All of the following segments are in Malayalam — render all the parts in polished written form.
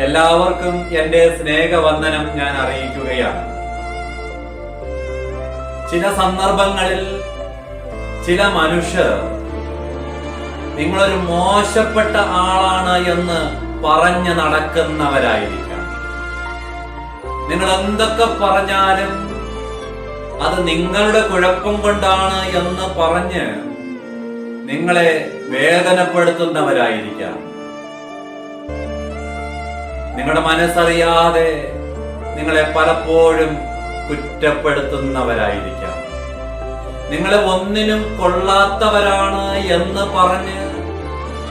എല്ലാവർക്കും എൻ്റെ സ്നേഹവന്ദനം ഞാൻ അറിയിക്കുകയാണ്. ചില സന്ദർഭങ്ങളിൽ ചില മനുഷ്യർ നിങ്ങളൊരു മോശപ്പെട്ട ആളാണ് എന്ന് പറഞ്ഞു നടക്കുന്നവരായിരിക്കാം. നിങ്ങൾ എന്തൊക്കെ പറഞ്ഞാലും അത് നിങ്ങളുടെ കുഴപ്പം കൊണ്ടാണ് എന്ന് പറഞ്ഞ് നിങ്ങളെ വേദനപ്പെടുത്തുന്നവരായിരിക്കാം. നിങ്ങളുടെ മനസ്സറിയാതെ നിങ്ങളെ പലപ്പോഴും കുറ്റപ്പെടുത്തുന്നവരായിരിക്കാം. നിങ്ങളെ ഒന്നിനും കൊള്ളാത്തവരാണ് എന്ന് പറഞ്ഞ്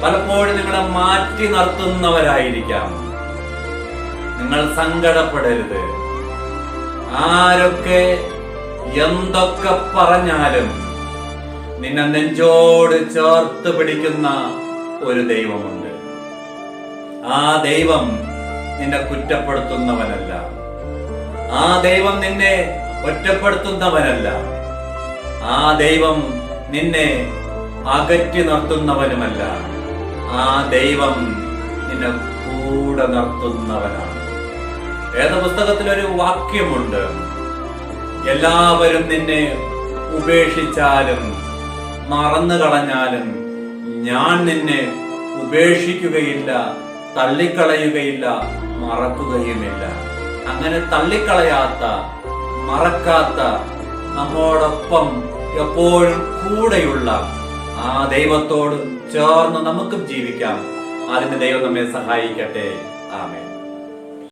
പലപ്പോഴും നിങ്ങളെ മാറ്റി നിർത്തുന്നവരായിരിക്കാം. നിങ്ങൾ സങ്കടപ്പെടരുത്. ആരൊക്കെ എന്തൊക്കെ പറഞ്ഞാലും നിന്നെ നെഞ്ചോട് ചേർത്ത് പിടിക്കുന്ന ഒരു ദൈവമുണ്ട്. ആ ദൈവം നിന്നെ കുറ്റപ്പെടുത്തുന്നവനല്ല. ആ ദൈവം നിന്നെ ഒറ്റപ്പെടുത്തുന്നവനല്ല. ആ ദൈവം നിന്നെ അകറ്റി നിർത്തുന്നവനുമല്ല. ആ ദൈവം നിന്നെ കൂടെ നിർത്തുന്നവനാണ്. വേദപുസ്തകത്തിലൊരു വാക്യമുണ്ട്, എല്ലാവരും നിന്നെ ഉപേക്ഷിച്ചാലും മറന്നു കളഞ്ഞാലും ഞാൻ നിന്നെ ഉപേക്ഷിക്കുകയില്ല, തള്ളിക്കളയുകയില്ല, മറക്കുകയുമില്ല. അങ്ങനെ തള്ളിക്കളയാത്ത, മറക്കാത്ത, നമ്മോടൊപ്പം എപ്പോഴും കൂടെയുള്ള ആ ദൈവത്തോട് ചേർന്ന് നമുക്കും ജീവിക്കാം. അതിന് ദൈവം നമ്മെ സഹായിക്കട്ടെ. ആമേൻ.